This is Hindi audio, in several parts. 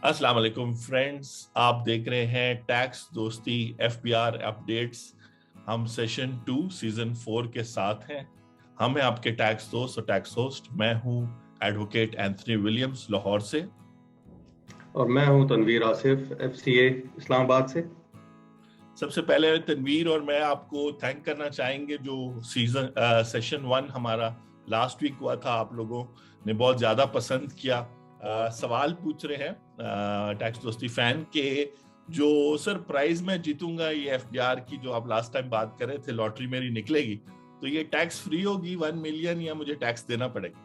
अस्सलाम वालेकुम फ्रेंड्स, आप देख रहे हैं टैक्स दोस्ती एफबीआर अपडेट्स। हम सेशन 2 सीजन 4 के साथ हैं। हम हैं आपके टैक्स दोस्त और टैक्स होस्ट। मैं हूं एडवोकेट एंथनी विलियम्स लाहौर से, और मैं हूं तनवीर आसिफ FCA इस्लामाबाद से। सबसे पहले तनवीर और मैं आपको थैंक करना चाहेंगे जो सेशन 1 हमारा लास्ट वीक हुआ था। आप लोगों ने बहुत ज्यादा पसंद किया। सवाल पूछ रहे हैं टैक्स दोस्ती फैन के, जो सर प्राइज मैं जीतूंगा ये एफबीआर की जो आप लास्ट टाइम बात कर रहे थे, लॉटरी मेरी निकलेगी तो ये टैक्स फ्री होगी 1 मिलियन या मुझे टैक्स देना पड़ेगा?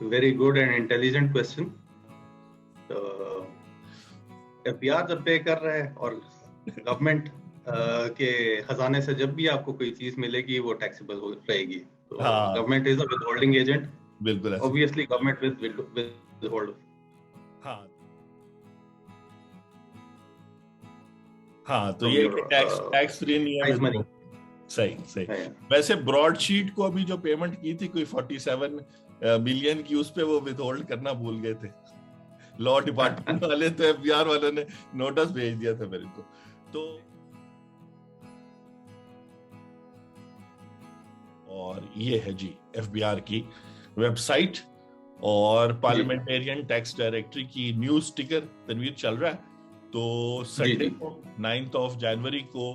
Very good and intelligent question. तो FBR जब पे कर रहा है और गवर्नमेंट के खजाने से जब भी आपको कोई चीज मिलेगी वो टैक्सेबल रहेगी। तो हाँ, government is a withholding agent. बिल्कुल ऐसे। Obviously government withhold. हाँ हाँ, तो ये टैक्स फ्री नहीं है मनी। सही सही। वैसे ब्रॉडशीट को अभी जो पेमेंट की थी कोई 47 मिलियन की, उस पे वो विथहोल्ड करना भूल गए थे लॉ डिपार्टमेंट वाले, तो एफबीआर वालों ने नोटिस भेज दिया था मेरे को। तो और ये है जी एफबीआर की वेबसाइट और पार्लियामेंटेरियन टैक्स डायरेक्टरी की न्यूज टिकर तनवीर चल रहा है। तो संडे को 9 जनवरी को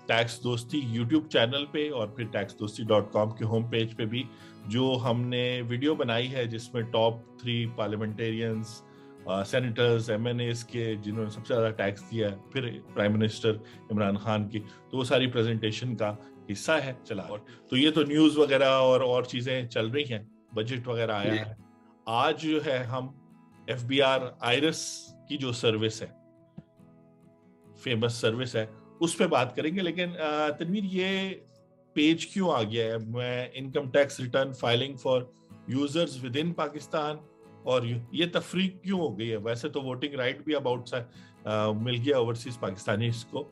टैक्स दोस्ती यूट्यूब चैनल पे और फिर taxdosti.com के होम पेज पे भी जो हमने वीडियो बनाई है जिसमें टॉप 3 पार्लियामेंटेरियंस, सेनेटर्स, MNAs के जिन्होंने सबसे ज्यादा टैक्स दिया है, फिर प्राइम मिनिस्टर इमरान खान की, तो वो सारी प्रेजेंटेशन का हिस्सा है चला। तो ये तो न्यूज वगैरह और चीजें चल रही हैं, बजट वगैरह आया है। आज जो है हम एफबीआर आयरस की जो सर्विस है, फेमस सर्विस है, उस पे बात करेंगे। लेकिन तनवीर ये पेज क्यों आ गया है? मैं income tax return filing for users with in Pakistan, और ये तफरीक क्यों हो गई है? वैसे तो वोटिंग राइट भी अब आउटसाइड मिल गया ओवरसीज पाकिस्तानीज को,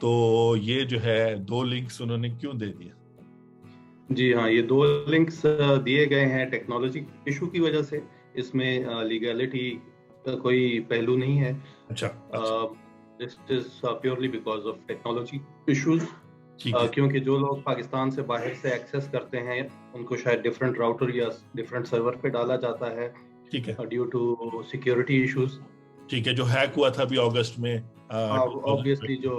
तो ये जो है 2 लिंक्स उन्होंने क्यों दे दिया? जी हाँ, ये 2 लिंक्स दिए गए हैं टेक्नोलॉजी इशू की वजह से। इसमें लीगैलिटी का कोई पहलू नहीं है। अच्छा। This is purely because of technology issues. क्योंकि जो लोग पाकिस्तान से बाहर से एक्सेस करते हैं उनको शायद डिफरेंट राउटर या डिफरेंट सर्वर पे डाला जाता है, ठीक है, ड्यू टू सिक्योरिटी इश्यूज। ठीक है, जो हैक हुआ था अभी अगस्त में। ऑब्वियसली जो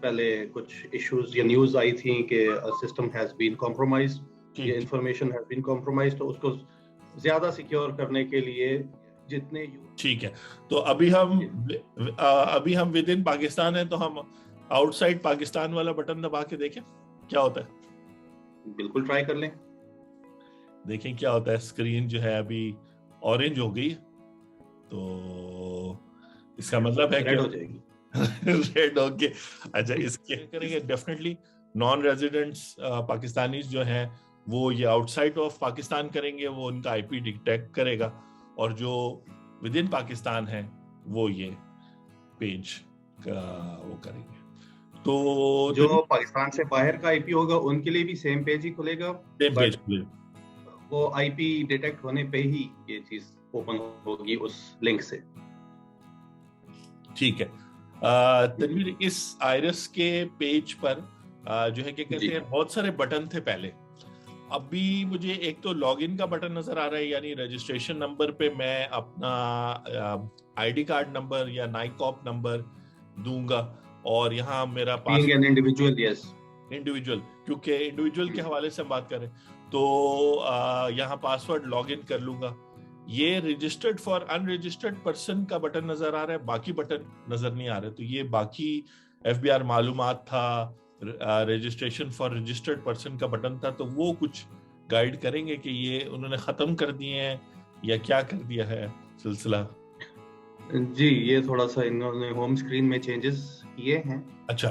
पहले कुछ इश्यूज या न्यूज आई थी कि सिस्टम हैज बीन कॉम्प्रोमाइज्ड, ये इंफॉर्मेशन हैज बीन कॉम्प्रोमाइज्ड, तो उसको ज्यादा सिक्योर करने के लिए जितने। ठीक है, तो अभी हम विद इन पाकिस्तान है, तो हम आउटसाइड पाकिस्तान वाला बटन दबा के देखें क्या होता है। बिल्कुल ट्राई कर लें, देखें क्या होता है। स्क्रीन जो है अभी ऑरेंज हो गई, तो इसका मतलब है कि रेड हो जाएगी। रेड होके अच्छा इसके करेंगे। डेफिनेटली नॉन रेजिडेंट्स पाकिस्तानीज जो हैं वो ये आउटसाइड ऑफ पाकिस्तान करेंगे, वो उनका आईपी डिटेक्ट करेगा, और जो विद इन पाकिस्तान है वो ये पेज का वो करेंगे। तो जो पाकिस्तान से बाहर का आईपी होगा उनके लिए भी सेम पेज ही खुलेगा, पेज वो आईपी डिटेक्ट होने पे ही ये चीज ओपन होगी उस लिंक से। ठीक है। तनवीर, इस आयरस के पेज पर जो है क्या कहते हैं, बहुत सारे बटन थे पहले। अभी मुझे एक तो लॉगिन का बटन नजर आ रहा है, यानी रजिस्ट्रेशन नंबर पे मैं अपना आईडी कार्ड नंबर या नाइकॉप नंबर दूंगा, और यहाँ मेरा पासवर्ड इंडिविजुअल, क्योंकि इंडिविजुअल के हवाले से हम बात करें तो यहाँ पासवर्ड लॉगिन कर लूंगा। ये रजिस्टर्ड फॉर अनरजिस्टर्ड पर्सन का बटन नजर आ रहा है, बाकी बटन नजर नहीं आ रहे। तो ये बाकी एफबीआर मालूमात था, रजिस्ट्रेशन फॉर रजिस्टर्ड पर्सन का बटन था, तो वो कुछ गाइड करेंगे कि ये उन्होंने खत्म कर दिए हैं या क्या कर दिया है सिलसिला? जी, ये थोड़ा सा इन्होंने होम स्क्रीन में चेंजेस किए हैं। अच्छा,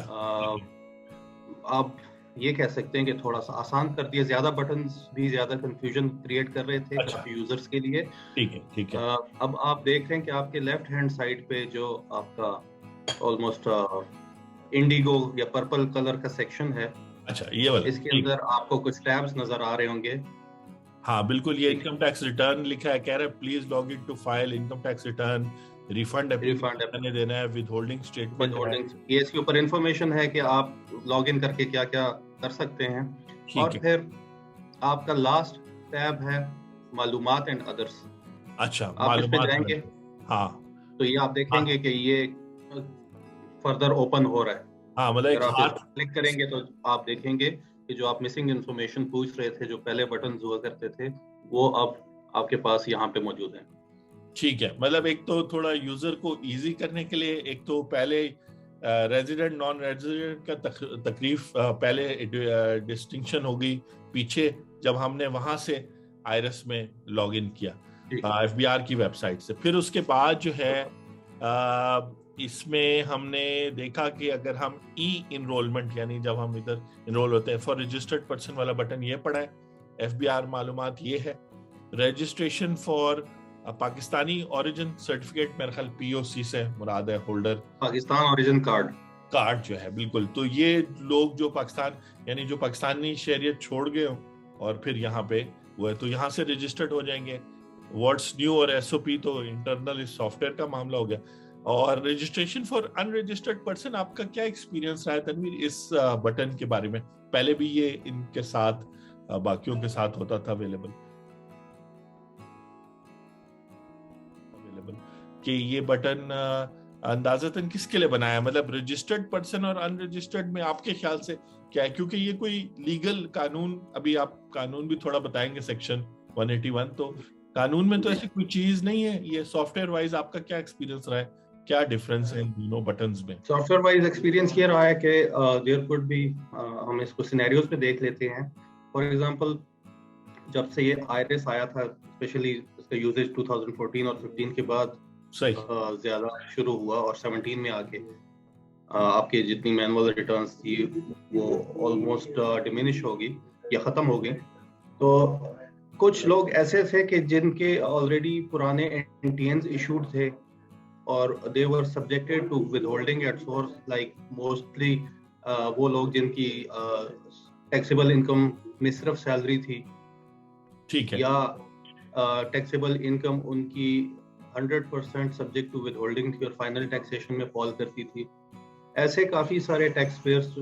आप ये कह सकते हैं कि थोड़ा सा आसान कर दिया, ज्यादा बटन्स भी ज्यादा कंफ्यूजन क्रिएट कर रहे थे काफी यूजर्स के लिए। ठीक है, ठीक है। अब आप देख रहे हैं कि आपके लेफ्ट हैंड साइड पे जो आपका ऑलमोस्ट इंडिगो या पर्पल कलर का सेक्शन है, अच्छा ये वाला, इसके अंदर आपको कुछ टैब्स नजर आ रहे होंगे। हाँ बिल्कुल, ये इनकम टैक्स रिटर्न लिखा है, कह रहा है please log in to file income tax return, refund application देना है, विद होल्डिंग स्टेटमेंट है, ये इसके ऊपर इंफॉर्मेशन है कि आप लॉग इन करके क्या क्या कर सकते हैं। और फिर आपका लास्ट टैब है मालूमात एंड अदर्स। अच्छा, आप इस पे जाएंगे, हाँ, तो ये आप देखेंगे कि ये फर्दर ओपन हो रहा है। हाँ, मतलब अगर आप क्लिक करेंगे तो आप देखेंगे कि जो आप मिसिंग इन्फॉर्मेशन पूछ रहे थे, जो पहले बटन हुआ करते थे, वो अब आपके पास यहाँ पे मौजूद है। ठीक है, मतलब एक तो थोड़ा यूजर को इजी करने के लिए, एक तो पहले रेजिडेंट नॉन रेजिडेंट का तकलीफ पहले डिस्टिंक्शन हो गई पीछे जब हमने वहां से आयरस में लॉग इन किया एफबीआर की वेबसाइट से। फिर उसके बाद जो है इसमें हमने देखा कि अगर हम ई इनरोलमेंट, यानी जब हम इधर इनरोल होते हैं, फॉर रजिस्टर्ड पर्सन वाला बटन ये पड़ा है, एफबीआर मालूमात ये है, registration for Pakistani origin certificate, मेरे ख्याल पीओसी से मुराद है, होल्डर पाकिस्तान ओरिजिन कार्ड जो है, बिल्कुल। तो ये लोग जो पाकिस्तान, यानी जो पाकिस्तानी शहरियत छोड़ गए हो और फिर यहाँ पे वो है, तो यहाँ से रजिस्टर्ड हो जाएंगे। व्हाट्स न्यू और एसओपी तो इंटरनल इस सॉफ्टवेयर का मामला हो गया। और रजिस्ट्रेशन फॉर अनरजिस्टर्ड पर्सन, आपका क्या एक्सपीरियंस रहा है तनवीर इस बटन के बारे में? पहले भी ये इनके साथ बाकियों के साथ होता था अवेलेबल कि ये बटन अंदाजतन किसके लिए बनाया, मतलब रजिस्टर्ड पर्सन और अनरजिस्टर्ड में आपके ख्याल से क्या है? क्योंकि ये कोई लीगल कानून, अभी आप कानून भी थोड़ा बताएंगे, सेक्शन 181, तो कानून में तो ऐसी कोई चीज नहीं है। ये सॉफ्टवेयर वाइज आपका क्या एक्सपीरियंस रहा है, क्या डिफरेंस है इन दोनों बटन्स में? सॉफ्टवेयर वाइज एक्सपीरियंस ये रहा है कि देयर कुड बी, हम इसको सिनेरियोज पे देख लेते हैं। फॉर एग्जांपल, जब से ये आईआरएस आया था, स्पेशली इसका यूजेज 2014 और 15 के बाद ज्यादा शुरू हुआ, और 17 में आके आपके जितनी मैनुअल रिटर्न्स थी वो ऑलमोस्ट डिमिनिश होगी या खत्म हो गई। तो कुछ लोग ऐसे थे कि जिनके ऑलरेडी पुराने एनटीएन्स इशूड थे और they were subjected to withholding at source, like mostly वो लोग जिनकी टैक्सेबल इनकम में सिर्फ सैलरी थी, ठीक है, या टैक्सेबल इनकम उनकी 100% सब्जेक्ट टू विदहोल्डिंग थी और फाइनल टैक्सेशन में फॉल करती थी। ऐसे काफी सारे टैक्स पेयर्स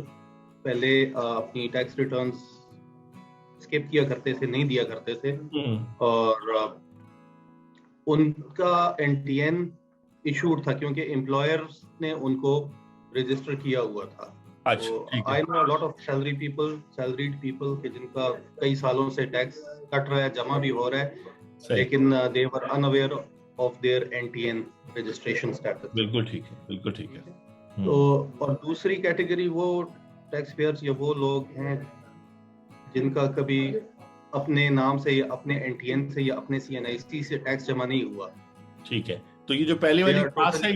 पहले अपनी टैक्स रिटर्न्स स्किप किया करते थे, नहीं दिया करते थे, और उनका एनटीएन इशूड था क्योंकि एम्प्लॉयर्स ने उनको रजिस्टर किया हुआ था। I know lot of salaried people के जिनका कई सालों से टैक्स कट रहा है, जमा भी हो रहा है, लेकिन they were unaware of their NTN registration status. बिल्कुल ठीक है, बिल्कुल ठीक है। तो और दूसरी कैटेगरी वो टैक्स पेयर्स या वो लोग हैं जिनका कभी अपने नाम से या अपने एनटीएन से या अपने सीएनआईसी से टैक्स जमा नहीं हुआ। ठीक है, तो ये जो पहली वाली क्लास है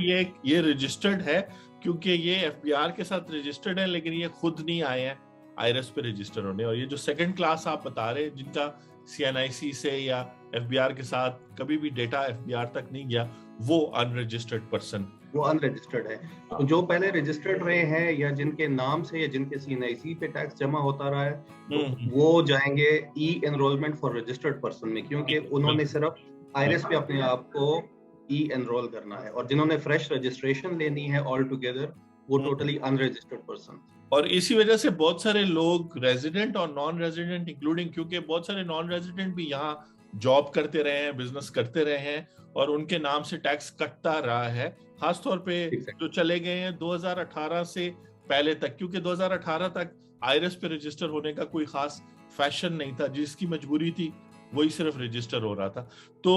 ये रजिस्टर्ड है क्योंकि ये एफबीआर के साथ रजिस्टर्ड है, लेकिन ये खुद नहीं आए हैं आईआरएस पे रजिस्टर होने। और ये जो सेकंड क्लास आप बता रहे हैं जिनका सीएनआईसी से या एफबीआर के साथ कभी भी डेटा एफबीआर तक नहीं गया, वो अनरजिस्टर्ड पर्सन, वो अनरजिस्टर्ड है। तो जो पहले रजिस्टर्ड रहे हैं या जिनके नाम से या जिनके सीएनआईसी पे टैक्स जमा होता रहा है, तो वो जाएंगे ई एनरोलमेंट फॉर रजिस्टर्ड पर्सन में, क्योंकि उन्होंने सिर्फ आईआरएस पे अपने आप को ई एनरोल करना है, और जिन्होंने फ्रेश रजिस्ट्रेशन लेनी है ऑल टुगेदर, वो टोटली अनरजिस्टर्ड पर्सन। और इसी वजह से बहुत सारे लोग रेजिडेंट और नॉन रेजिडेंट इंक्लूडिंग, क्योंकि बहुत सारे नॉन रेजिडेंट भी यहाँ जॉब करते रहे हैं, बिजनेस करते रहे हैं, और उनके नाम से टैक्स कटता रहा है, खासतौर पे जो चले गए हैं 2018 से पहले तक, क्योंकि 2018 तक आईआरएस पे रजिस्टर होने का कोई खास फैशन नहीं था, जिसकी मजबूरी थी वही सिर्फ रजिस्टर हो रहा था। तो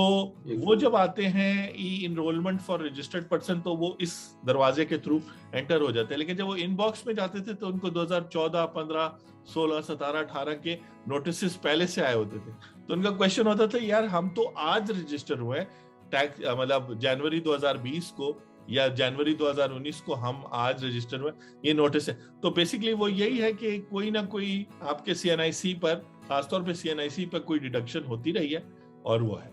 वो जब आते हैं ई इनरोलमेंट फॉर रजिस्टर्ड पर्सन, तो वो इस दरवाजे के थ्रू एंटर हो जाते हैं। लेकिन जब वो इनबॉक्स में जाते थे तो उनको 2014, 15, 16, 17, 18 के नोटिस पहले से आए होते थे। तो उनका क्वेश्चन होता था, यार हम तो आज रजिस्टर हुए टैक्स, मतलब जनवरी 2020 को या जनवरी 2019 को हम आज रजिस्टर हुए, ये नोटिस है। तो बेसिकली वो यही है कि कोई ना कोई आपके सीएनआईसी पर, खासतौर पे सीएनआईसी पर कोई डिडक्शन होती रही है, और वो है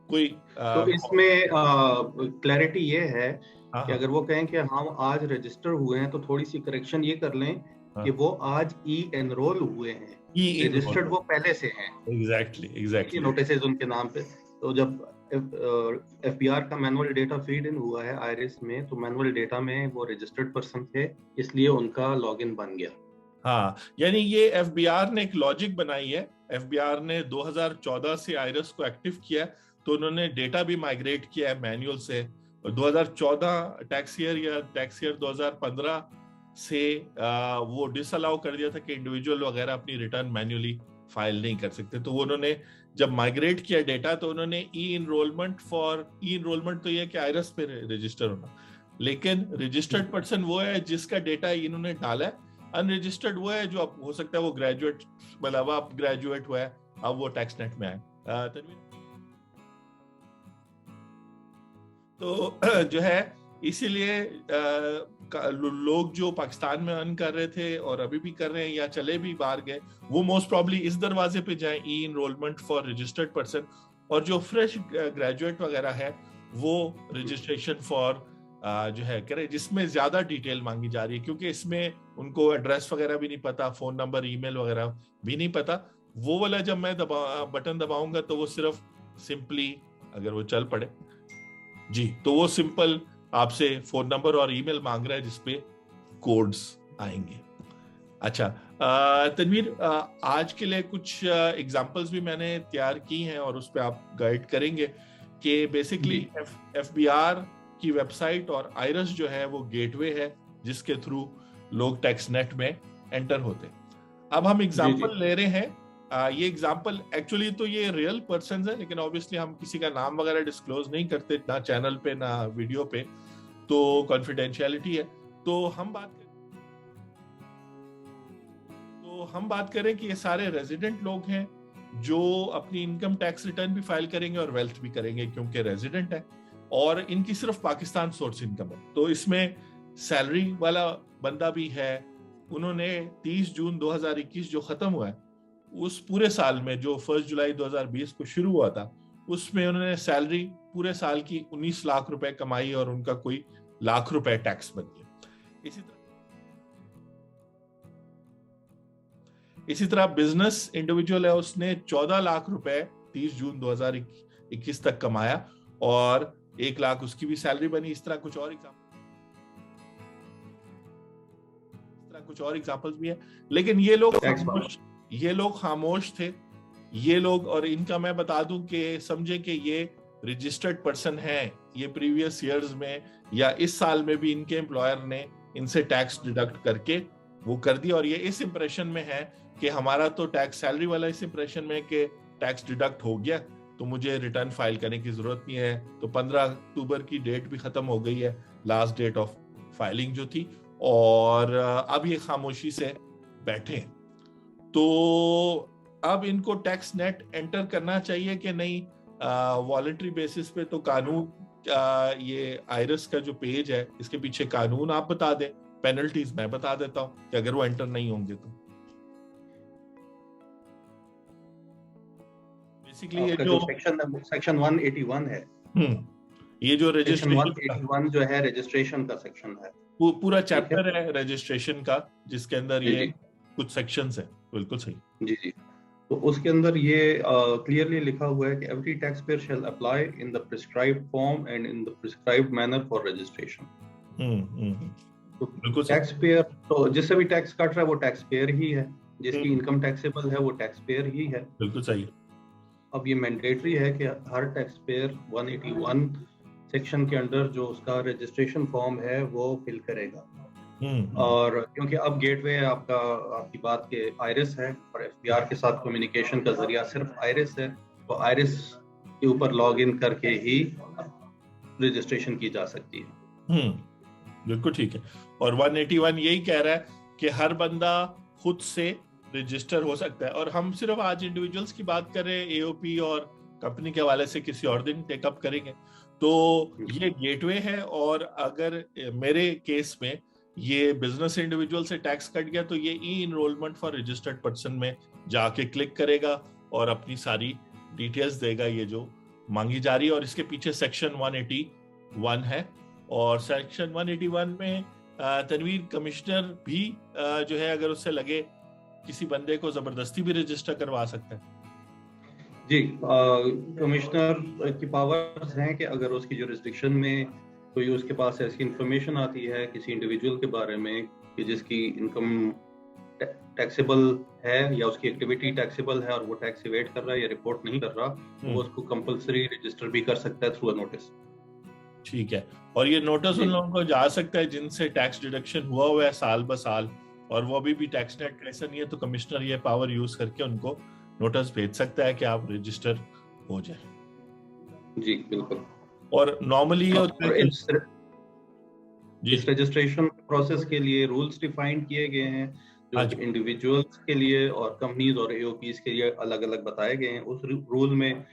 कोई तो इसमें क्लैरिटी ये है कि अगर वो कहें कि हम आज रजिस्टर हुए हैं, तो थोड़ी सी करेक्शन ये कर लें कि वो आज ई एनरोल हुए हैं, रजिस्टर्ड वो पहले से हैं। एग्जैक्टली नोटिसेज उनके नाम पे। तो जब एफबीआर का मैनुअल डेटा फीड इन हुआ है आईरिस में, तो मैनुअल डेटा में वो रजिस्टर्ड पर्सन थे, इसलिए उनका लॉगिन बन गया। हाँ, यानी ये एफबीआर ने एक लॉजिक बनाई है। एफबीआर ने 2014 से आइरिस को एक्टिव किया, तो उन्होंने डेटा भी माइग्रेट किया है मैनुअल से। 2014 टैक्स ईयर या टैक्स ईयर 2015 से वो डिसअलाउ कर दिया था कि इंडिविजुअल वगैरह अपनी रिटर्न मैन्युअली फाइल नहीं कर सकते। तो उन्होंने जब माइग्रेट किया डेटा, तो उन्होंने ई इनरोलमेंट तो ये कि आइरिस पे रजिस्टर होना, लेकिन रजिस्टर्ड पर्सन वो है जिसका डेटा इन्होंने डाला है। अनरजिस्टर्ड वो है जो अब हो सकता है वो ग्रेजुएट, मतलब अब ग्रेजुएट हुआ है, अब वो टैक्स नेट में आए। तो जो है इसीलिए लोग जो पाकिस्तान में अर्न कर रहे थे और अभी भी कर रहे हैं या चले भी बाहर गए, वो मोस्ट प्रॉब्ली इस दरवाजे पे जाएं, ई इनरोलमेंट फॉर रजिस्टर्ड पर्सन। और जो फ्रेश ग्रेजुएट वगैरह है वो रजिस्ट्रेशन फॉर जो है करे, जिसमें ज्यादा डिटेल मांगी जा रही है, क्योंकि इसमें उनको एड्रेस वगैरह भी नहीं पता, फोन नंबर ईमेल वगैरह भी नहीं पता। वो वाला जब मैं बटन दबाऊंगा तो वो सिर्फ सिंपली, अगर वो चल पड़े जी, तो वो सिंपल आपसे फोन नंबर और ईमेल मांग रहा है जिसपे कोड्स आएंगे। अच्छा तनवीर, आज के लिए कुछ एग्जांपल्स भी मैंने तैयार की हैं और उस पर आप गाइड करेंगे कि बेसिकली एफबीआर की वेबसाइट और आइरिस जो है वो गेटवे है जिसके थ्रू लोग टैक्स नेट में एंटर होते हैं। अब हम एग्जांपल ले रहे हैं, ये एग्जांपल एक्चुअली तो ये रियल पर्सन्स है, लेकिन ऑब्वियसली हम किसी का नाम वगैरह डिस्क्लोज नहीं करते, ना चैनल पे ना वीडियो पे, तो कॉन्फिडेंशियलिटी है। तो हम बात करें कि ये सारे रेजिडेंट लोग हैं जो अपनी इनकम टैक्स रिटर्न भी फाइल करेंगे और वेल्थ भी करेंगे, क्योंकि रेजिडेंट है और इनकी सिर्फ पाकिस्तान सोर्स इनकम है। तो इसमें सैलरी वाला बंदा भी है। उन्होंने 30 जून 2021 जो खत्म हुआ है, उस पूरे साल में जो 1 जुलाई 2020 को शुरू हुआ था, उसमें उन्होंने सैलरी पूरे साल की 19 लाख रुपए कमाई और उनका कोई लाख रुपए टैक्स बन गया। इसी तरह बिजनेस इंडिविजुअल है, उसने 14 लाख रुपए 30 जून 2021 तक कमाया और 1 लाख उसकी भी सैलरी बनी। इस तरह कुछ और एग्जांपल्स भी है, लेकिन ये लोग खामोश थे। ये लोग, और इनका मैं बता दूं कि समझे कि ये रजिस्टर्ड पर्सन है, ये प्रीवियस ईयर्स में या इस साल में भी इनके एम्प्लॉयर ने इनसे टैक्स डिडक्ट करके वो कर दिया, और ये इस इंप्रेशन में है कि हमारा तो टैक्स सैलरी वाला इस इंप्रेशन में कि टैक्स डिडक्ट हो गया तो मुझे रिटर्न फाइल करने की जरूरत नहीं है। तो 15 अक्टूबर की डेट भी खत्म हो गई है, लास्ट डेट ऑफ फाइलिंग जो थी, और अब ये खामोशी से बैठे। तो अब इनको टैक्स नेट एंटर करना चाहिए कि नहीं वॉलंटरी बेसिस पे? तो कानून, ये आइरिस का जो पेज है इसके पीछे कानून आप बता दें, पेनल्टीज मैं बता देता हूं कि अगर वो एंटर नहीं होंगे तो। बेसिकली ये जो सेक्शन 181 है, ये जो रजिस्ट्रेशन 181 जो है रजिस्ट्रेशन का सेक्शन है, पूरा चैप्टर है रजिस्ट्रेशन का, जिसके अंदर ये कुछ सेक्शंस है। बिल्कुल सही जी जी। तो उसके अंदर ये क्लियरली लिखा हुआ है कि every tax payer shall apply in the prescribed form and in the prescribed manner for registration. तो टैक्स पेयर, तो जिससे भी टैक्स काट रहा है वो टैक्स पेयर ही है, जिसकी इनकम टैक्सेबल है वो टैक्स पेयर ही है। बिल्कुल सही। अब ये मैंडेटरी है कि हर टैक्स पेयर 181 सेक्शन के अंदर जो उसका रजिस्ट्रेशन फॉर्म है वो फिल करेगा। और क्योंकि अब गेटवे आपकी बात के आइरिस है और एफबीआर के साथ कम्युनिकेशन का जरिया सिर्फ आइरिस है, तो आइरिस के ऊपर लॉग इन करके ही रजिस्ट्रेशन की जा सकती है। बिल्कुल ठीक है। और 181 यही कह रहा है कि हर बंदा खुद से रजिस्टर हो सकता है। और हम सिर्फ आज इंडिविजुअल्स की बात कर रहे हैं, एओपी और कंपनी के हवाले से किसी और दिन टेकअप करेंगे। तो ये गेटवे है, और अगर मेरे केस में ये बिजनेस इंडिविजुअल से टैक्स कट गया तो ये ई इनरोलमेंट फॉर रजिस्टर्ड पर्सन में जाके क्लिक करेगा और अपनी सारी डिटेल्स देगा ये जो मांगी जा रही है। और इसके पीछे सेक्शन 181 है, और सेक्शन 181 में तनवीर कमिश्नर भी जो है अगर उससे लगे किसी बंदे को जबरदस्ती भी रजिस्टर करवा सकता है? जी, कमिश्नर की पावर्स हैं कि अगर उसकी जुरिस्डिक्शन में कोई उसके पास ऐसी इंफॉर्मेशन आती है किसी इंडिविजुअल के बारे में कि जिसकी इनकम टैक्सेबल है या उसकी एक्टिविटी टैक्सेबल है और वो टैक्स इवेड कर रहा है या रिपोर्ट नहीं कर रहा, तो वो उसको कंपलसरी रजिस्टर भी कर सकता है थ्रू अ नोटिस। ठीक है, और ये नोटिस उन लोगों को जा सकता है जिनसे टैक्स डिडक्शन हुआ है साल ब साल और वो अभी भी टैक्स नेट का ऐसा नहीं है, तो कमिश्नर ये पावर यूज करके उनको नोटिस भेज सकता है कि आप रजिस्टर हो जाए। जी बिल्कुल। और नॉर्मली इस रजिस्ट्रेशन प्रोसेस के लिए रूल्स डिफाइन किए गए हैं जो इंडिविजुअल्स के लिए और कंपनीज और एओपीज के लिए अलग अलग बताए गए हैं। उस रूल में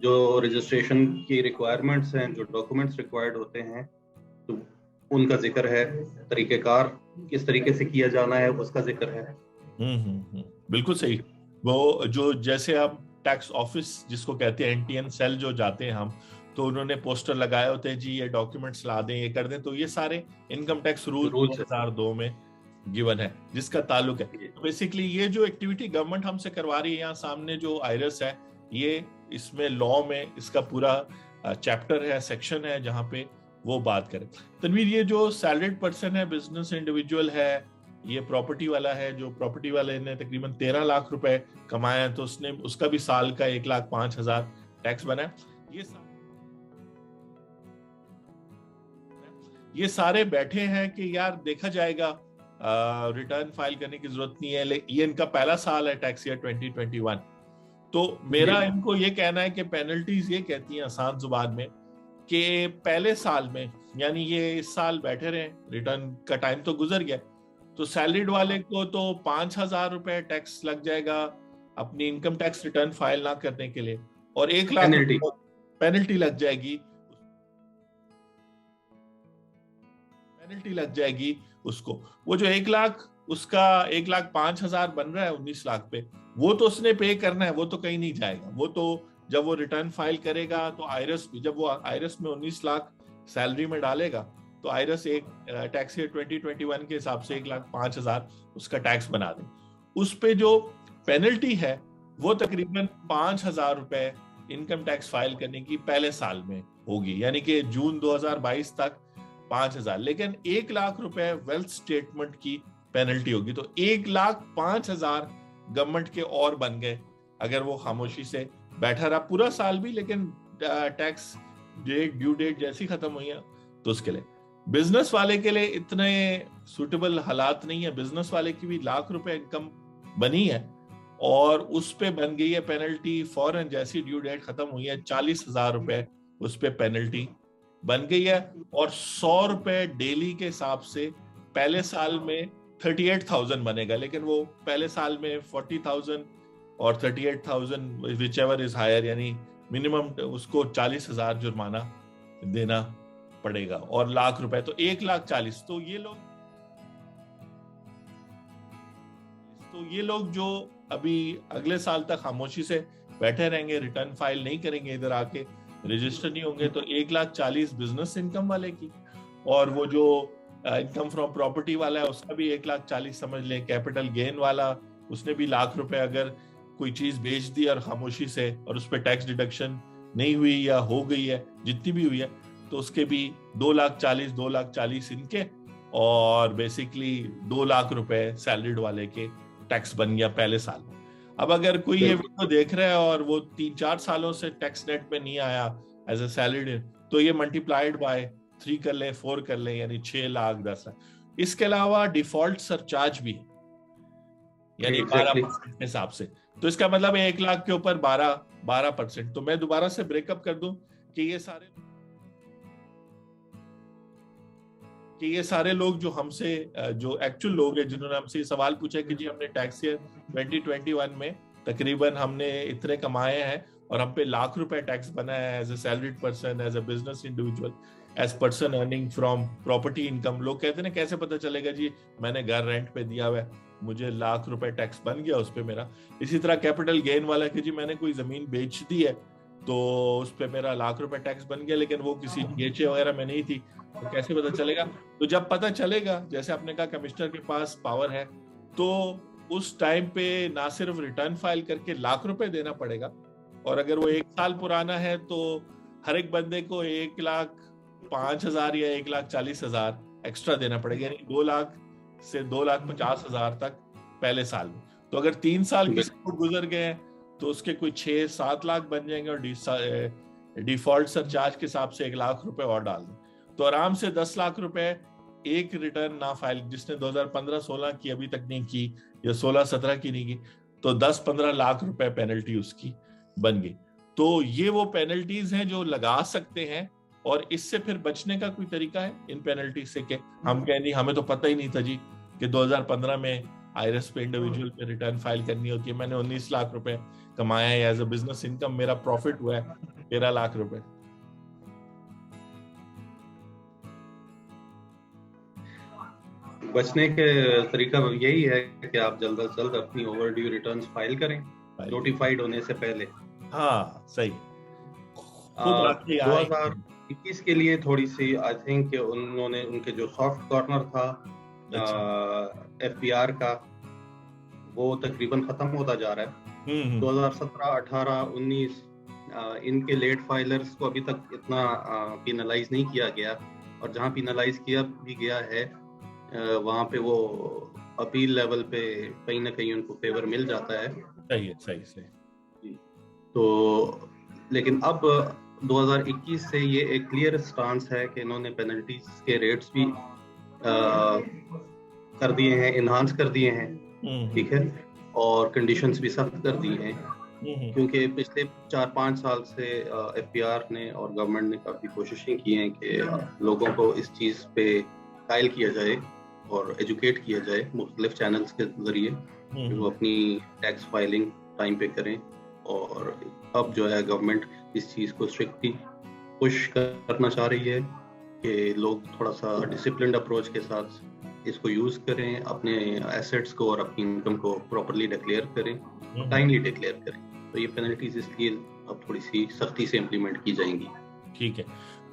जो रजिस्ट्रेशन की रिक्वायरमेंट्स हैं, जो डॉक्यूमेंट्स रिक्वायर्ड होते हैं, तो उनका जिक्र है, तरीकेकार किस तरीके से किया जाना है उसका जिक्र है। बिल्कुल सही। वो जो जैसे आप टैक्स ऑफिस जिसको कहते हैं एनटीएन सेल जो जाते हैं हम, तो उन्होंने पोस्टर लगाए होते हैं जी ये डॉक्यूमेंट्स ला दें, ये कर दें, तो ये सारे इनकम टैक्स रूल 2002 में गिवन है जिसका ताल्लुक है। तो बेसिकली ये जो एक्टिविटी गवर्नमेंट हमसे करवा रही है, यहाँ सामने जो आयरस है, ये इसमें लॉ में इसका पूरा चैप्टर है, सेक्शन है जहाँ पे वो बात करें। तनवीर, ये जो सैलरीड पर्सन है, बिजनेस इंडिविजुअल है, ये प्रॉपर्टी वाला है, जो प्रॉपर्टी वाले ने तकरीबन 13 लाख रुपए कमाया तो उसने उसका भी साल का 1,05,000 टैक्स बना। ये सारे बैठे हैं कि यार देखा जाएगा, रिटर्न फाइल करने की जरूरत नहीं है, ये इनका पहला साल है टैक्स ईयर 2021। तो मेरा इनको ये कहना है कि पेनल्टीज ये कहती हैं आसान जुबान में कि पहले साल में, यानी ये इस साल बैठे रहे, रिटर्न का टाइम तो गुजर गया, तो सैलरीड वाले को तो 5,000 रुपए टैक्स लग जाएगा अपनी इनकम टैक्स रिटर्न फाइल ना करने के लिए, और 1 लाख पेनल्टी लग जाएगी, उसको। वो जो 1 लाख, उसका 1,05,000 बन रहा है 19 लाख पे, वो तो उसने पे करना है, वो तो कहीं नहीं जाएगा। वो तो जब वो रिटर्न फाइल करेगा तो आयरस भी, जब वो आयरस में 19 लाख सैलरी में डालेगा तो आयरस एक टैक्स ईयर 2021 के हिसाब से 1,05,000 उसका टैक्स बना दे। उस पे जो पेनल्टी है वो तकरीबन 5,000 रुपए इनकम टैक्स फाइल करने की पहले साल में होगी, यानी कि जून 2022 तक 5,000। लेकिन 1 लाख रुपए वेल्थ स्टेटमेंट की पेनल्टी होगी, तो 1,05,000 गवर्नमेंट के और बन गए अगर वो खामोशी से बैठा रहा पूरा साल भी, लेकिन टैक्स डेट, ड्यू डेट जैसी खत्म हुई है तो उसके लिए। बिजनेस वाले के लिए इतने सुटेबल हालात नहीं है, बिजनेस वाले की भी लाख रुपए इनकम बनी है और उस पे बन गई है पेनल्टी फौरन जैसी ड्यू डेट खत्म हुई है, 40,000 रुपए उस पे पेनल्टी बन गई है। और 100 रुपए डेली के हिसाब से पहले साल में 38,000 बनेगा, लेकिन वो पहले साल में 40,000 और 38,000 विच एवर इज हायर, यानी मिनिमम उसको 40,000 जुर्माना देना पड़ेगा और लाख रुपए तो 1,40,000। तो ये लोग जो अभी अगले साल तक खामोशी से बैठे रहेंगे, रिटर्न फाइल नहीं करेंगे, इधर आके रजिस्टर नहीं होंगे, तो 1,40,000 बिजनेस इनकम वाले की, और वो जो इनकम फ्रॉम प्रॉपर्टी वाला है उसका भी 1,40,000 समझ लें। कैपिटल गेन वाला, उसने भी लाख रुपए अगर कोई चीज बेच दी और खामोशी से और उस पर टैक्स डिडक्शन नहीं हुई या हो गई है जितनी भी हुई है, तो उसके भी 2,40,000 इनके, और बेसिकली 2 लाख रुपए सैलरीड वाले के टैक्स बन गया पहले साल में। अब अगर कोई ये वीडियो देख रहा है और वो 3-4 सालों से टैक्स नेट में नहीं आया एज ए सैलरीड, तो ये मल्टीप्लाइड बाय 3 कर ले, 4 कर ले, यानी 6 लाख 10 लाख। इसके अलावा डिफॉल्ट सरचार्ज भी है, यानी 12% के हिसाब से, तो इसका मतलब 1 लाख के ऊपर 12%। तो मैं दोबारा से ब्रेकअप कर दूं कि ये सारे लोग जो हमसे, जो एक्चुअल लोग हैं जिन्होंने हमसे ये सवाल पूछा कि जी हमने टैक्स ईयर 2021 में तकरीबन हमने इतने कमाए हैं और हम पे लाख रुपए टैक्स बना है as a salaried person, as a business individual, as person earning from property income. लोग कहते हैं ना कैसे पता चलेगा जी मैंने घर रेंट पे दिया हुआ है, मुझे लाख रुपए टैक्स बन गया उस पे मेरा। इसी तरह कैपिटल गेन वाला कि जी मैंने कोई जमीन बेच दी है तो उस पे मेरा लाख रुपए टैक्स बन गया, लेकिन वो किसी डीएचए वगैरह में नहीं थी, तो कैसे पता चलेगा? तो जब पता चलेगा, जैसे आपने कहा कमिश्नर के पास पावर है, तो उस टाइम पे ना सिर्फ रिटर्न फाइल करके ₹1,00,000 देना पड़ेगा, और अगर वो 1 साल पुराना है तो हर एक बंदे को 1,05,000 या 1,40,000 एक्स्ट्रा देना पड़ेगा, यानी 2 लाख से 2,50,000 तक पहले साल में। तो अगर 3 साल किसी को गुजर गए हैं तो उसके कोई 6-7 लाख बन जाएंगे, और डिफॉल्ट सरचार्ज के हिसाब से ₹1,00,000 और डाल दें तो आराम से ₹10,00,000 एक रिटर्न ना फाइल, जिसने 2015-16 की अभी तक नहीं की या 16-17 की नहीं की, तो 10-15 लाख रुपए पेनल्टी उसकी बन गई। तो ये वो पेनल्टीज हैं जो लगा सकते हैं, और इससे फिर बचने का कोई तरीका है इन पेनल्टी से? के हम कहें नहीं, हमें तो पता ही नहीं था जी कि 2015 में आईआरएस पे इंडिविजुअल पे रिटर्न फाइल करनी होती है, मैंने 19 लाख रुपए कमाया है एज अ बिजनेस इनकम, मेरा प्रॉफिट हुआ है 13 लाख रुपए। बचने के तरीका यही है कि आप जल्द से जल्द अपनी ओवरड्यू रिटर्न्स फाइल करें नोटिफाइड होने से पहले। हाँ सही। 2021 के लिए थोड़ी सी आई थिंक उन्होंने उनके जो सॉफ्ट कॉर्नर था एफबीआर का, वो तकरीबन खत्म होता जा रहा है। 2017, 18, 19 इनके लेट फाइलर्स को अभी तक इतना पिनलाइज नहीं किया गया, और जहां पिनलाइज किया भी गया है वहां पे वो अपील लेवल पे कहीं ना कहीं उनको फेवर मिल जाता है। सही है, सही सही। तो लेकिन अब 2021 से ये एक क्लियर स्टांस है कि इन्होंने पेनल्टीज के रेट्स भी कर दिए हैं, इनहांस कर दिए हैं, ठीक है, और कंडीशंस भी सख्त कर दी हैं, क्योंकि पिछले 4-5 साल से एफबीआर ने और गवर्नमेंट ने काफी कोशिशें की हैं कि लोगों को इस चीज पे कायल किया जाए और एजुकेट किया जाए मुख्तलिफ चैनल्स के जरिए कि वो अपनी टैक्स फाइलिंग टाइम पे करें। और अब जो है गवर्नमेंट इस चीज को स्ट्रिक्टली पुश करना चाह रही है कि लोग थोड़ा सा डिसिप्लिन्ड अप्रोच के साथ इसको यूज करें, अपने एसेट्स को और अपनी इनकम को प्रॉपर्ली डिक्लेयर करें, टाइमली डिक्लेयर करें। तो ये पेनल्टीज इसलिए अब थोड़ी सी सख्ती से इम्प्लीमेंट की जाएंगी। ठीक है,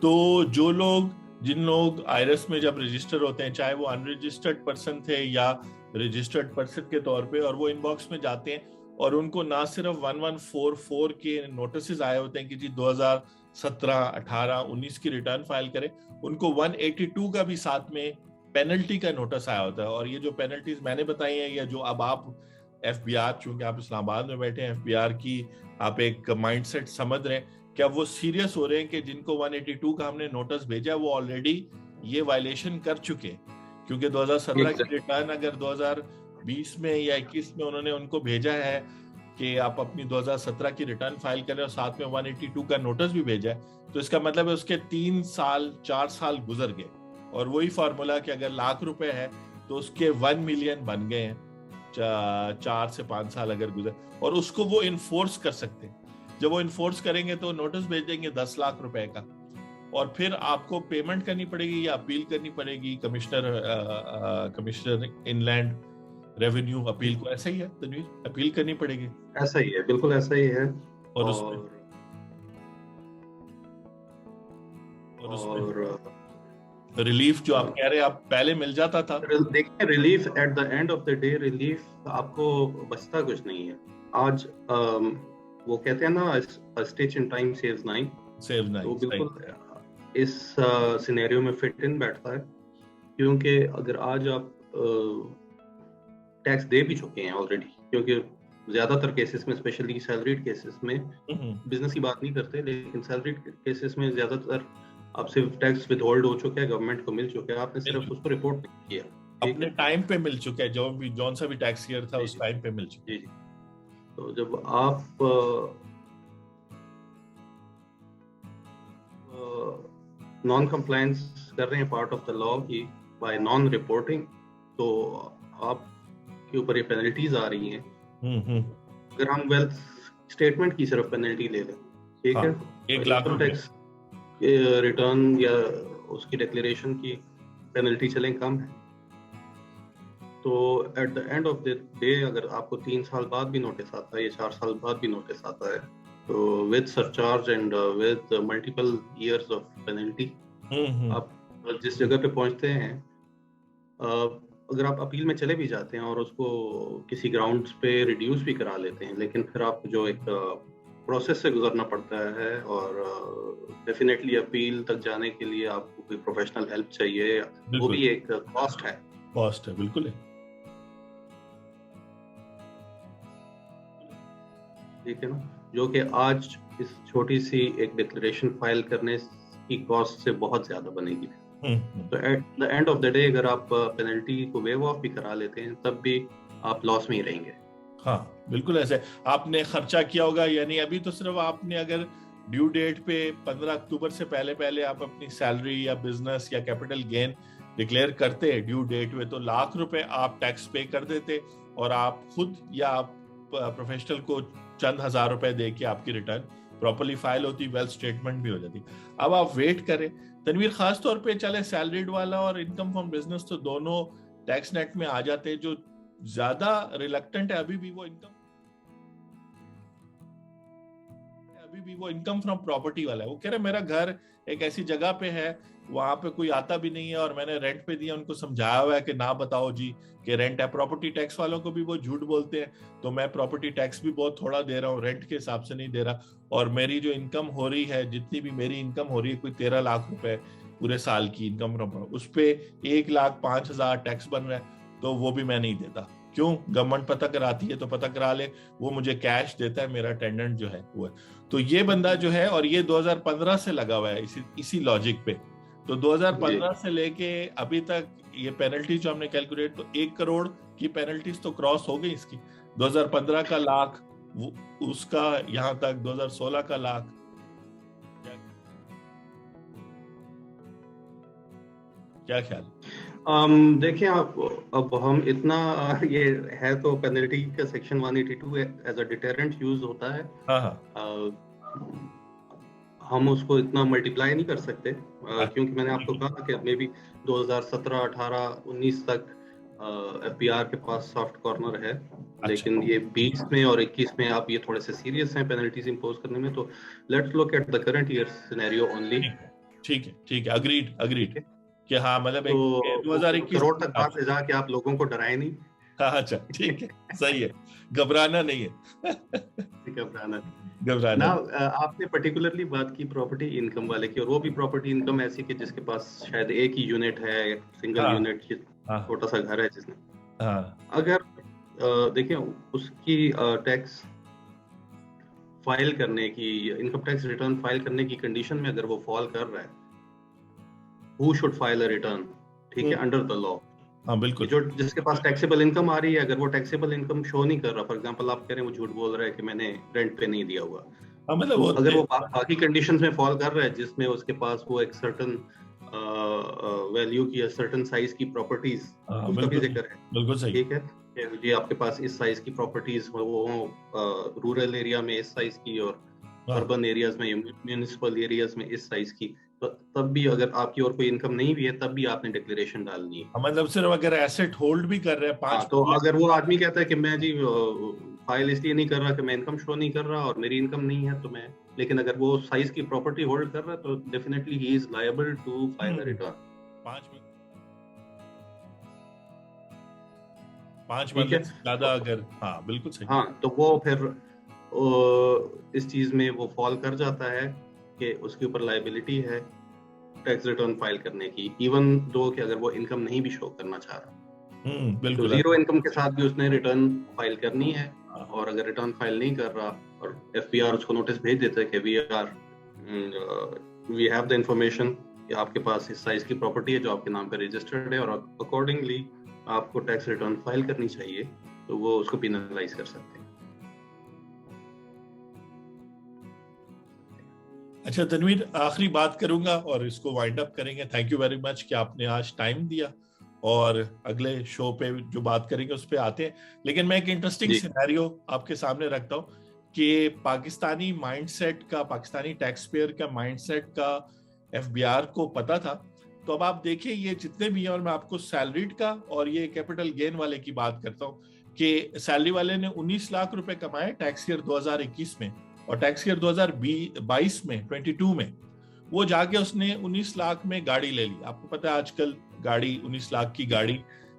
तो जो लोग जिन लोग आईआरएस में जब रजिस्टर होते हैं, चाहे वो अनरजिस्टर्ड पर्सन थे या रजिस्टर्ड पर्सन के तौर पे, और वो इनबॉक्स में जाते हैं और उनको ना सिर्फ 1144 के नोटिस आए होते हैं कि जी 2017, 18, 19 की रिटर्न फाइल करें, उनको 182 का भी साथ में पेनल्टी का नोटिस आया होता है। और ये जो पेनल्टीज मैंने बताई हैं, या जो अब आप एफबीआर, चूंकि आप इस्लामाबाद में बैठे हैं, एफबीआर की आप एक माइंडसेट समझ रहे हैं, क्या वो सीरियस हो रहे हैं कि जिनको 182 का हमने नोटिस भेजा वो ऑलरेडी ये वायलेशन कर चुके हैं? क्योंकि 2017 की रिटर्न अगर 2020 में या 21 में उन्होंने उनको भेजा है कि आप अपनी 2017 की रिटर्न फाइल करें और साथ में 182 का नोटिस भी भेजा है, तो इसका मतलब है उसके 3 साल 4 साल गुजर गए। और वही फार्मूला कि अगर ₹1,00,000 है तो उसके 1 मिलियन बन गए हैं 4 से 5 साल अगर गुजर, और उसको वो इन्फोर्स कर सकते हैं। जब वो इन्फोर्स करेंगे तो नोटिस भेज देंगे ₹10 लाख का, और फिर आपको पेमेंट करनी पड़ेगी या अपील करनी पड़ेगी कमिश्नर इनलैंड रेवेन्यू अपील को। ऐसा ही है तनवीर, अपील करनी पड़ेगी। ऐसा ही है, बिल्कुल ऐसा ही है। और उसमें रिलीफ जो आप कह रहे हैं आप पहले मिल जाता था, देखिए relief at the end of the day, relief आपको बचता कुछ नहीं है। आज वो कहते हैं ना, स्टिच इन टाइम सेव्स 9, तो बिल्कुल इस सिनेरियो में फिट इन बैठता है, क्योंकि अगर आज आप टैक्स दे भी चुके हैं ऑलरेडी, क्योंकि ज्यादातर केसेस में, स्पेशली सैलरीड केसेस में, बिजनेस की बात नहीं करते, लेकिन सैलरीड केसेस में ज्यादातर आप सिर्फ टैक्स विदहोल्ड हो चुका है, गवर्नमेंट को मिल चुका है, आपने सिर्फ उसको रिपोर्ट नहीं किया, अपने टाइम पे मिल चुका है, जो सा भी टैक्स ईयर था उस टाइम पे मिल चुका है। तो जब आप नॉन कंप्लायंस कर रहे हैं पार्ट ऑफ द लॉ की बाय नॉन रिपोर्टिंग, तो आपके ऊपर ये पेनल्टीज आ रही हैं। अगर हम वेल्थ स्टेटमेंट की सिर्फ पेनल्टी ले लें, ठीक है, ₹1,00,000 रिटर्न या उसकी डिक्लेरेशन की पेनल्टी चलें कम है, तो at the end of the day अगर आपको 3 साल बाद भी नोटिस आता है या 4 साल बाद भी नोटिस आता है, तो with surcharge and with multiple years of penalty, आप जिस जगह पे पहुंचते हैं, अगर आप अपील में चले भी जाते हैं और उसको किसी ग्राउंड्स पे रिड्यूस भी करा लेते हैं, लेकिन फिर आपको जो एक प्रोसेस से गुजरना पड़ता है और डेफिनेटली अपील तक जाने के लिए आपको कोई प्रोफेशनल हेल्प चाहिए, वो भी एक कॉस्ट है। बिल्कुल है। ठीक है ना, जो कि आज इस छोटी सी एक डिक्लेरेशन फाइल करने की कॉस्ट से बहुत ज्यादा बनेगी। तो at the end of the day अगर आप पेनल्टी को वेव ऑफ भी करा लेते हैं तब भी आप लॉस में ही रहेंगे। हाँ बिल्कुल, ऐसे आपने खर्चा किया होगा, यानी अभी तो सिर्फ आपने अगर ड्यू डेट पे 15 अक्टूबर से पहले आप अपनी सैलरी या बिजनेस या कैपिटल गेन डिक्लेयर करते ड्यू डेट में, तो लाख रुपए आप टैक्स पे कर देते और आप खुद या आप प्रोफेशनल को चंद हजार रुपए दे के आपकी रिटर्न प्रॉपर्ली फाइल होती, वेल्थ स्टेटमेंट भी हो जाती। अब आप वेट करें तनवीर, खास तौर पे चले सैलरीड वाला और इनकम फ्रॉम बिजनेस तो दोनों टैक्स नेट में आ जाते हैं। जो ज्यादा रिलक्टेंट है अभी भी वो इनकम फ्रॉम प्रॉपर्टी वाला है। वो कह रहे मेरा घर एक ऐसी जगह पे है, वहां पे कोई आता भी नहीं है और मैंने रेंट पे दिया। उनको समझाया हुआ है कि ना बताओ जी कि रेंट है। प्रॉपर्टी टैक्स वालों को भी वो झूठ बोलते हैं, तो मैं प्रॉपर्टी टैक्स भी बहुत थोड़ा दे रहा हूँ, रेंट के हिसाब से नहीं दे रहा। और मेरी जो इनकम हो रही है, जितनी भी मेरी इनकम हो रही है, कोई 13 लाख रुपए पूरे साल की इनकम फ्रॉम, उस पे 1,05,000 टैक्स बन रहा है, तो वो भी मैं नहीं देता। क्यों? गवर्नमेंट पता कराती है तो पता करा ले, वो मुझे कैश देता है, मेरा अटेंडेंट जो है वो है। तो ये बंदा जो है, और ये 2015 से लगा हुआ है इसी लॉजिक पे। तो 2015 से लेके अभी तक ये पेनल्टी जो हमने कैलकुलेट, तो 1 करोड़ की पेनल्टीज तो क्रॉस हो गई इसकी। 2015 का लाख, उसका यहां तक 2016 का लाख। क्या ख्याल? देखिए आप, अब हम इतना ये है तो पेनल्टी का section 182 as a deterrent use होता है। हम उसको इतना मल्टीप्लाई नहीं कर सकते, क्योंकि मैंने आपको कहा कि मे बी 2017, 18, 19 तक एफबीआर के पास सॉफ्ट कॉर्नर है। लेकिन ये 20 में और 21 में आप ये थोड़े से सीरियस हैं पेनल्टीज इंपोज करने में। तो let's look at the current year scenario only. ठीक है, अग्रीड कि हाँ, मतलब तो 2021 करोड़ तक बात ले जाके आप लोगों को डराए नहीं। हाँ, अच्छा ठीक है, सही है, घबराना नहीं है। घबराना ना। आपने पर्टिकुलरली बात की प्रॉपर्टी इनकम वाले की, और वो भी प्रॉपर्टी इनकम ऐसी कि जिसके पास शायद एक ही यूनिट है, सिंगल यूनिट, छोटा सा घर है जिसने। अगर देखिए उसकी टैक्स फाइल करने की, इनकम टैक्स रिटर्न फाइल करने की कंडीशन में अगर वो फॉल कर रहा है, who should file a return, ठीक है, अंडर द लॉ। हाँ बिल्कुल। जो जिसके पास टैक्सेबल इनकम आ रही है, अगर वो टैक्सेबल इनकम शो नहीं कर रहा, फॉर एग्जांपल आप कह रहे हैं वो झूठ बोल रहा है कि मैंने रेंट पे नहीं दिया हुआ, मतलब तो अगर वो बाकी कंडीशंस में फॉल कर रहा है जिसमें उसके पास वो एक सर्टेन वैल्यू की, सर्टेन साइज की प्रॉपर्टीज, उसका भी जिक्र है, बिल्कुल सही, ठीक है, ये आपके पास इस साइज की प्रॉपर्टीज वो रूरल एरिया में इस साइज की और अर्बन एरियाज में, म्यूनिसिपल एरियाज में इस साइज की, तो तब भी अगर आपकी और कोई इनकम नहीं भी है तब भी आपने डिक्लेरेशन डालनी है। मतलब सिर्फ अगर एसेट होल्ड भी कर रहे हैं 5, तो अगर वो आदमी कहता है कि मैं जी फाइल इसलिए नहीं कर रहा कि मैं इनकम शो नहीं कर रहा और मेरी इनकम नहीं है, तो मैं, लेकिन अगर वो साइज की प्रॉपर्टी होल्ड कर रहा है तो definitely he is liable to file a return. 5 मतलब ज्यादा अगर, हाँ बिल्कुल सही। हाँ, तो वो फिर इस चीज में वो फॉल कर जाता है कि उसके ऊपर लायबिलिटी है टैक्स रिटर्न फाइल करने की, इवन दो कि अगर वो इनकम नहीं भी शो करना चाह रहा, बिल्कुल, तो जीरो इनकम के साथ भी उसने रिटर्न फाइल करनी है। और अगर रिटर्न फाइल नहीं कर रहा और एफबीआर उसको नोटिस भेज देता है कि वी हैव द इंफॉर्मेशन कि आपके पास इस साइज की प्रॉपर्टी है जो आपके नाम पे रजिस्टर्ड है और अकॉर्डिंगली आपको टैक्स रिटर्न फाइल करनी चाहिए, तो वो उसको पेनलाइज कर सकते हैं। अच्छा तनवीर, आखिरी बात करूंगा और इसको वाइंड अप करेंगे। थैंक यू वेरी मच कि आपने आज टाइम दिया, और अगले शो पे जो बात करेंगे उस पे आते हैं। लेकिन मैं एक इंटरेस्टिंग सिनेरियो आपके सामने रखता हूँ कि पाकिस्तानी माइंडसेट का, पाकिस्तानी टैक्स पेयर का माइंडसेट का एफबीआर को पता था। तो अब आप देखिए ये जितने भी हैं, और मैं आपको सैलरीड का और ये कैपिटल गेन वाले की बात करता हूँ कि सैलरी वाले ने 19 लाख रुपए कमाए टैक्स ईयर 2021 में, और टैक्स ईयर 2022 में 22 में वो जाके उसने 19 लाख में गाड़ी ले ली। आपको पता है आजकल गाड़ी 19 लाख की गाड़ी,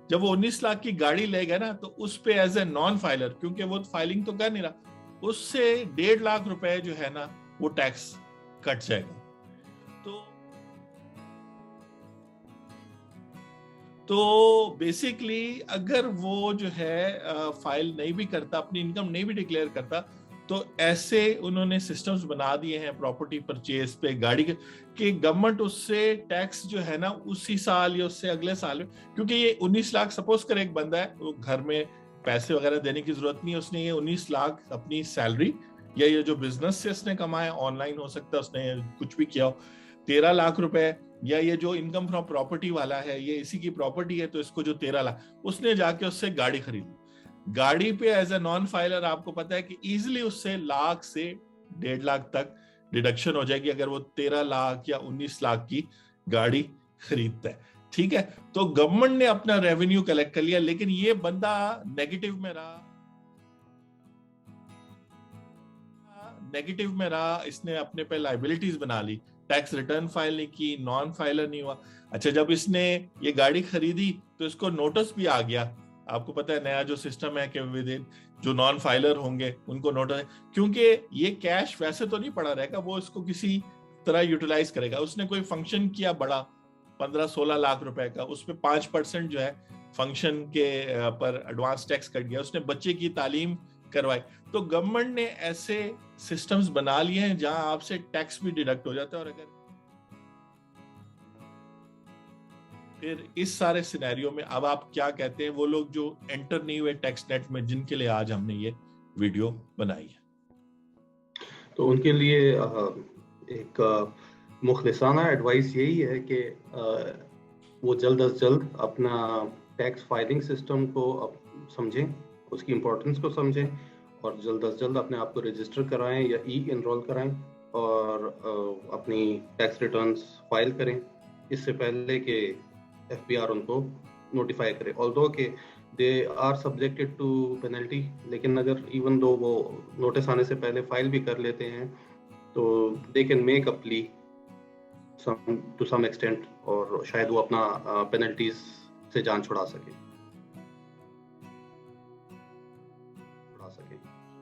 जब वो 19 लाख की गाड़ी ले गया ना, तो उस पे एज ए नॉन फाइलर, क्योंकि वो फाइलिंग तो कर नहीं रहा, उससे 1.5 लाख रुपए जो है ना वो टैक्स कट जाएगा। तो बेसिकली अगर वो जो है फाइल नहीं भी करता, अपनी इनकम नहीं भी डिक्लेयर करता, तो ऐसे उन्होंने सिस्टम्स बना दिए हैं प्रॉपर्टी परचेज पे, गाड़ी के, कि गवर्नमेंट उससे टैक्स जो है ना उसी साल या उससे अगले साल, क्योंकि ये 19 लाख सपोज कर एक बंदा है, वो घर में पैसे वगैरह देने की जरूरत नहीं है, उसने ये 19 लाख अपनी सैलरी या ये जो बिजनेस से उसने कमाया, ऑनलाइन हो सकता है, उसने कुछ भी किया हो, 13 लाख रुपए, या ये जो इनकम फ्रॉम प्रॉपर्टी वाला है ये इसी की प्रॉपर्टी है, तो इसको जो 13 लाख, उसने जाके उससे गाड़ी खरीदी। गाड़ी पे एज ए नॉन फाइलर आपको पता है कि इजीली उससे लाख से 1.5 लाख तक डिडक्शन हो जाएगी अगर वो 13 लाख या 19 लाख की गाड़ी खरीदता है। ठीक है, तो गवर्नमेंट ने अपना रेवेन्यू कलेक्ट कर लिया, लेकिन ये बंदा नेगेटिव में रहा, इसने अपने पे लाइबिलिटीज बना ली, टैक्स रिटर्न फाइल नहीं की, नॉन फाइलर नहीं हुआ। अच्छा, जब इसने ये गाड़ी खरीदी तो इसको नोटिस भी आ गया। आपको पता है नया जो सिस्टम है कि विद इन जो नॉन फाइलर होंगे उनको नोटिस, क्योंकि ये कैश वैसे तो नहीं पड़ा रहेगा, वो इसको किसी तरह यूटिलाइज करेगा। उसने कोई फंक्शन किया बड़ा 15-16 लाख रुपए का, उस पर 5% जो है फंक्शन के पर एडवांस टैक्स कट गया, उसने बच्चे की तालीम करवाई। तो गवर्नमेंट ने ऐसे सिस्टम्स बना लिए हैं जहां आपसे टैक्स भी डिडक्ट हो जाता है। और अगर फिर इस सारे सिनेरियो में अब आप क्या कहते हैं वो लोग जो एंटर नहीं हुए टैक्स नेट में, जिनके लिए आज हमने ये वीडियो बनाई है? तो उनके लिए एक मुखलिसाना एडवाइस यही है कि वो जल्द अज जल्द अपना टैक्स फाइलिंग सिस्टम को समझें, उसकी इम्पोर्टेंस को समझें, और जल्द अज जल्द अपने आप को रजिस्टर कराएं या एनरोल कराएं और अपनी टैक्स रिटर्न्स फाइल करें इससे पहले कि FBR उनको नोटिफाई करे। ऑल्दो के they are subjected to penalty, लेकिन अगर इवन दो वो नोटिस आने से पहले फाइल भी कर लेते हैं तो they can make a plea to some extent, और शायद वो अपना पेनल्टीज से जान छुड़ा सके।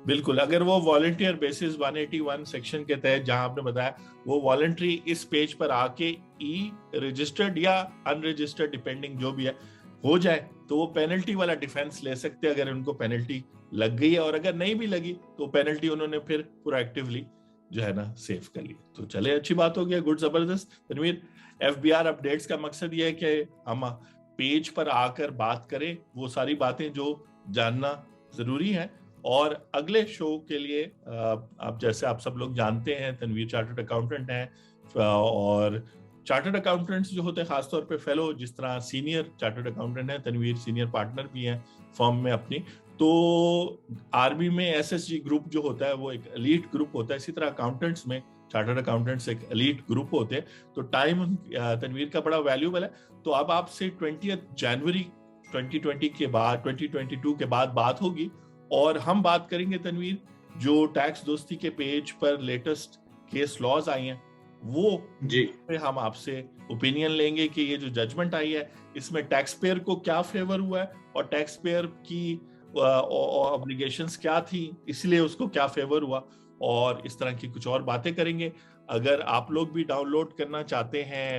बिल्कुल, अगर वो वॉलंटियर बेसिस 181 सेक्शन के तहत, जहां आपने बताया वो वॉलंटरी इस पेज पर आके ई रजिस्टर्ड या अनरजिस्टर्ड डिपेंडिंग जो भी है हो जाए, तो वो पेनल्टी वाला डिफेंस ले सकते हैं अगर उनको पेनल्टी लग गई है, और अगर नहीं भी लगी तो पेनल्टी उन्होंने फिर प्रोएक्टिवली जो है ना सेव कर ली। तो चले, अच्छी बात हो गया, गुड, जबरदस्त। तनवीर, FBR अपडेट्स का मकसद ये है कि हम पेज पर आकर बात करें वो सारी बातें जो जानना जरूरी है। और अगले शो के लिए आप जैसे आप सब लोग जानते हैं तनवीर चार्टर्ड अकाउंटेंट हैं, और चार्टर्ड अकाउंटेंट्स जो होते हैं खासतौर पे फेलो, जिस तरह सीनियर चार्टर्ड अकाउंटेंट है तनवीर, सीनियर पार्टनर भी हैं फर्म में अपनी, तो आरबी में SSG ग्रुप जो होता है वो एक एलीट ग्रुप होता है, इसी तरह अकाउंटेंट्स में चार्टर्ड अकाउंटेंट्स एक एलीट ग्रुप होते हैं। तो टाइम तनवीर का बड़ा वैल्यूबल है। तो अब आपसे 20 जनवरी 2020 के बाद 2022 के बाद बात होगी, और हम बात करेंगे तनवीर जो टैक्स दोस्ती के पेज पर लेटेस्ट केस लॉज आई हैं वो जी पे हम आपसे ओपिनियन लेंगे कि ये जो जजमेंट आई है इसमें टैक्स पेयर को क्या फेवर हुआ है, और टैक्स पेयर की ऑब्लिगेशंस क्या थी इसलिए उसको क्या फेवर हुआ, और इस तरह की कुछ और बातें करेंगे। अगर आप लोग भी डाउनलोड करना चाहते हैं